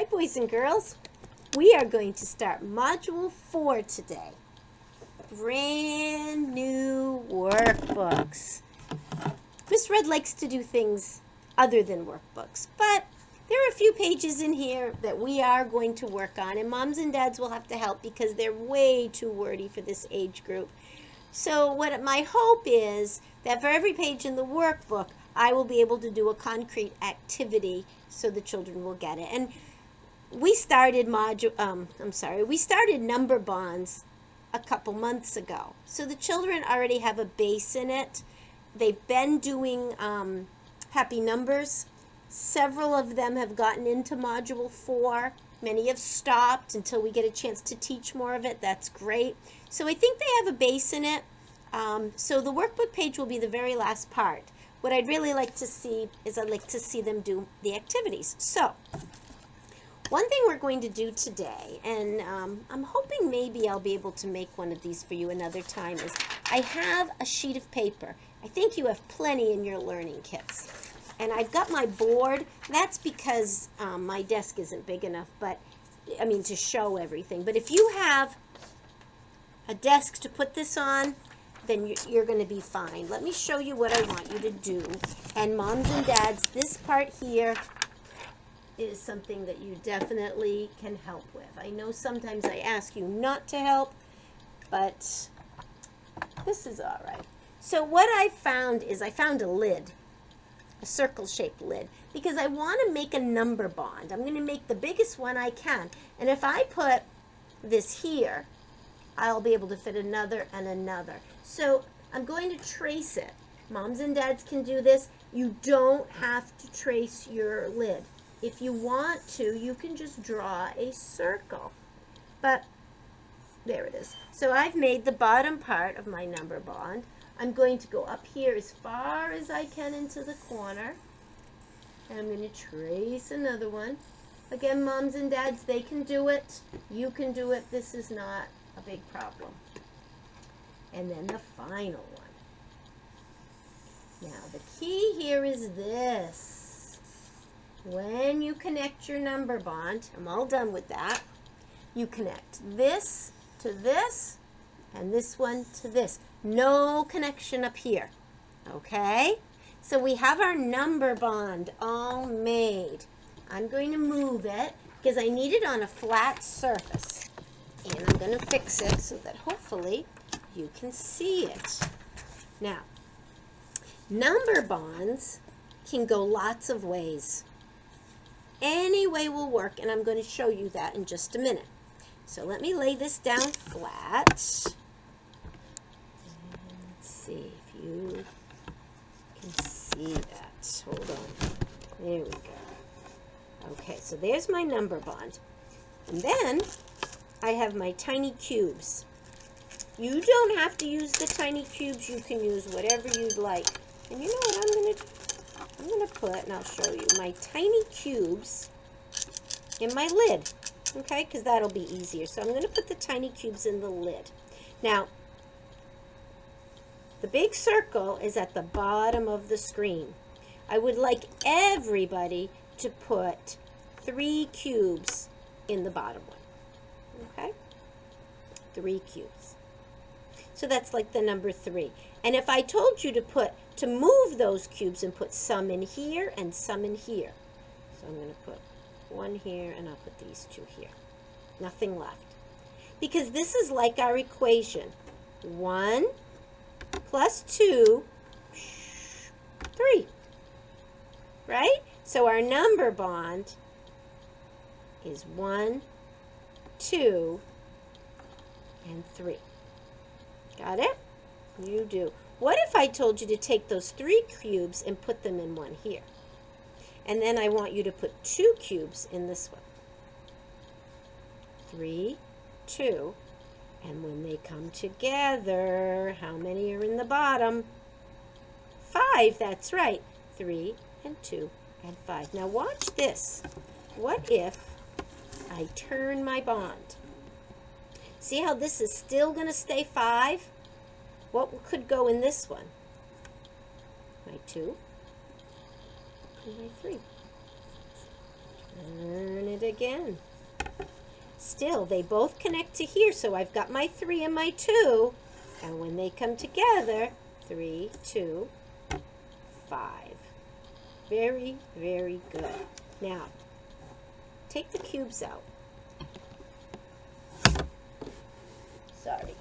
Hi, boys and girls. We are going to start Module 4 today. Brand new workbooks. Miss Red likes to do things other than workbooks, but there are a few pages in here that we are going to work on, and moms and dads will have to help because they're way too wordy for this age group. So my hope is that for every page in the workbook, I will be able to do a concrete activity so the children will get it. And we started we started number bonds a couple months ago. So the children already have a base in it. They've been doing happy numbers. Several of them have gotten into Module 4. Many have stopped until we get a chance to teach more of it. That's great. So I think they have a base in it. So the workbook page will be the very last part. What I'd really like to see is I'd like to see them do the activities. So one thing we're going to do today, and I'm hoping maybe I'll be able to make one of these for you another time, is I have a sheet of paper. I think you have plenty in your learning kits. And I've got my board. That's because my desk isn't big enough, to show everything. But if you have a desk to put this on, then you're going to be fine. Let me show you what I want you to do. And moms and dads, this part here is something that you definitely can help with. I know sometimes I ask you not to help, but this is all right. So what I found is I found a lid, a circle-shaped lid, because I want to make a number bond. I'm going to make the biggest one I can. And if I put this here, I'll be able to fit another and another. So I'm going to trace it. Moms and dads can do this. You don't have to trace your lid. If you want to, you can just draw a circle. But there it is. So I've made the bottom part of my number bond. I'm going to go up here as far as I can into the corner. And I'm going to trace another one. Again, moms and dads, they can do it. You can do it. This is not a big problem. And then the final one. Now, the key here is this. When you connect your number bond, I'm all done with that, you connect this to this and this one to this. No connection up here, okay? So we have our number bond all made. I'm going to move it because I need it on a flat surface. And I'm going to fix it so that hopefully you can see it. Now, number bonds can go lots of ways. Any way will work, and I'm going to show you that in just a minute. So let me lay this down flat. Let's see if you can see that. Hold on. There we go. Okay, so there's my number bond. And then I have my tiny cubes. You don't have to use the tiny cubes. You can use whatever you'd like. And you know what I'm going to put, and I'll show you, my tiny cubes in my lid, okay, because that'll be easier. So I'm going to put the tiny cubes in the lid. Now, the big circle is at the bottom of the screen. I would like everybody to put 3 cubes in the bottom one, okay, 3 cubes. So that's like the number 3. And if I told you to move those cubes and put some in here and some in here. So I'm going to put 1 here and I'll put these 2 here. Nothing left. Because this is like our equation. 1 plus 2, 3. Right? So our number bond is 1, 2, and 3. Got it? You do. What if I told you to take those 3 cubes and put them in one here? And then I want you to put 2 cubes in this one. 3, 2, and when they come together, how many are in the bottom? 5, that's right. 3 and 2 and 5. Now watch this. What if I turn my bond? See how this is still going to stay 5? What could go in this one? My 2 and my 3. Turn it it again. Still, they both connect to here, so I've got my 3 and my 2. And when they come together, 3, 2, 5. Very, very good. Now, take the cubes out. Sorry.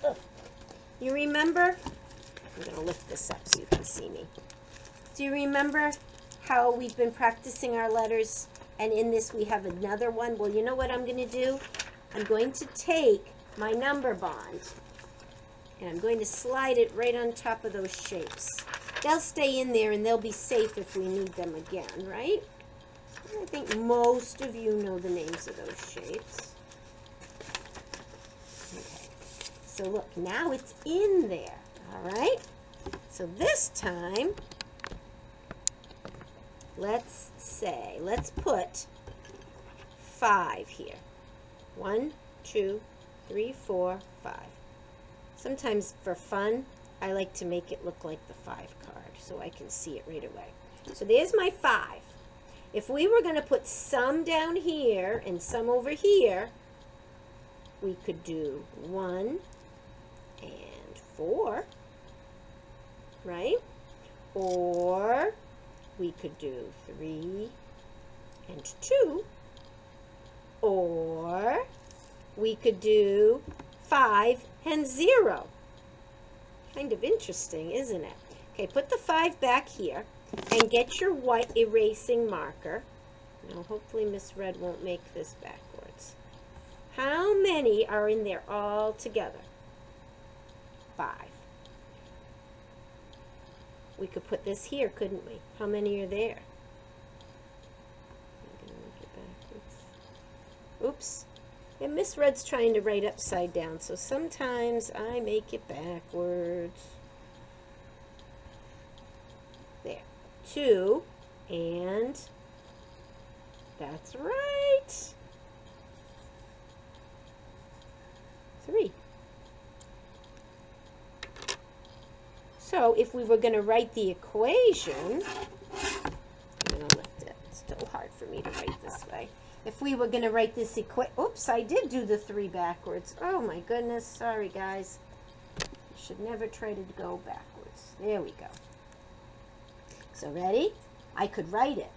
Ugh. You remember? I'm going to lift this up so you can see me. Do you remember how we've been practicing our letters? And in this we have another one. Well, you know what I'm going to do? I'm going to take my number bond and I'm going to slide it right on top of those shapes. They'll stay in there and they'll be safe if we need them again, right? I think most of you know the names of those shapes. Okay. So look, now it's in there, all right? So this time, let's put 5 here. 1, 2, 3, 4, 5. Sometimes for fun, I like to make it look like the 5 card so I can see it right away. So there's my 5. If we were going to put some down here and some over here, we could do 1 and 4, right? Or we could do 3 and 2, or we could do 5 and 0. Kind of interesting, isn't it? Okay, put the 5 back here and get your white erasing marker. Now, hopefully Miss Red won't make this backwards. How many are in there all together? 5. We could put this here, couldn't we? How many are there? I'm going to make it backwards. Oops. And Miss Red's trying to write upside down, so sometimes I make it backwards. There. 2, and that's right. 3. So if we were going to write the equation, I'm going to lift it. It's still hard for me to write this way. If we were going to write this equation, oops, I did do the 3 backwards. Oh my goodness, sorry guys. You should never try to go backwards. There we go. So ready? I could write it.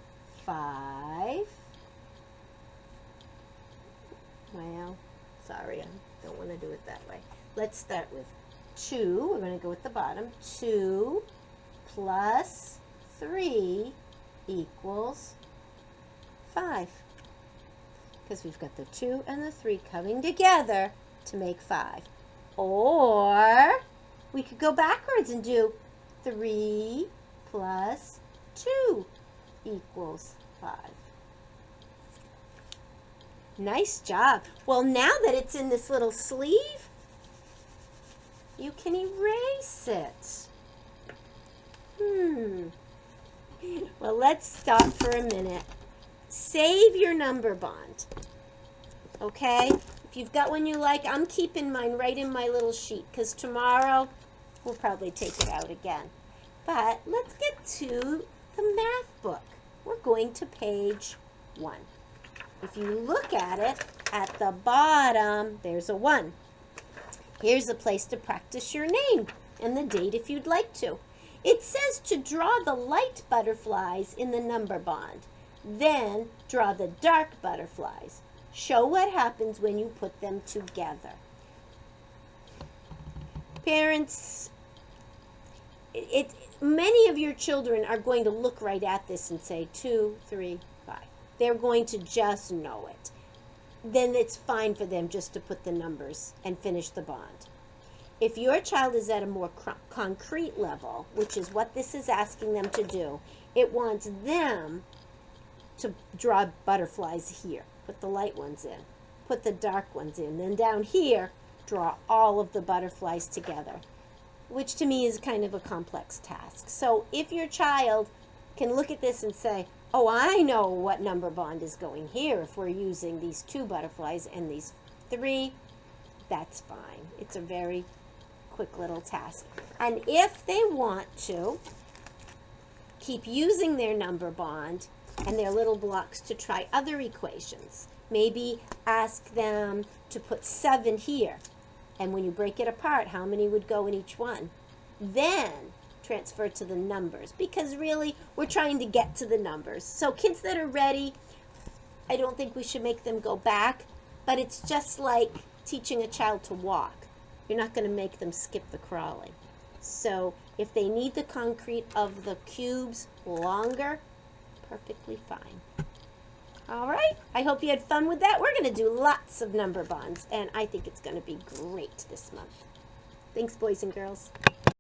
5. Well, sorry, I don't want to do it that way. Let's start with 2. We're going to go with the bottom. 2 plus 3 equals 5. Because we've got the 2 and the 3 coming together to make 5. Or we could go backwards and do 3 plus 2 equals 5. Nice job. Well, now that it's in this little sleeve, you can erase it. Well, let's stop for a minute. Save your number bond, okay? If you've got one you like, I'm keeping mine right in my little sheet because tomorrow we'll probably take it out again. But let's get to the math book. We're going to page 1. If you look at it, at the bottom, there's a 1. Here's a place to practice your name and the date if you'd like to. It says to draw the light butterflies in the number bond. Then draw the dark butterflies. Show what happens when you put them together. Parents, many of your children are going to look right at this and say 2, 3, 5. They're going to just know it. Then it's fine for them just to put the numbers and finish the bond. If your child is at a more concrete level, which is what this is asking them to do, it wants them to draw butterflies here. Put the light ones in. Put the dark ones in. Then down here, draw all of the butterflies together, which to me is kind of a complex task. So if your child can look at this and say, oh, I know what number bond is going here if we're using these 2 butterflies and these 3, that's fine. It's a very quick little task. And if they want to keep using their number bond, and their little blocks to try other equations. Maybe ask them to put 7 here. And when you break it apart, how many would go in each one? Then transfer to the numbers, because really we're trying to get to the numbers. So kids that are ready, I don't think we should make them go back, but it's just like teaching a child to walk. You're not going to make them skip the crawling. So if they need the concrete of the cubes longer, perfectly fine. All right, I hope you had fun with that. We're going to do lots of number bonds, and I think it's going to be great this month. Thanks, boys and girls.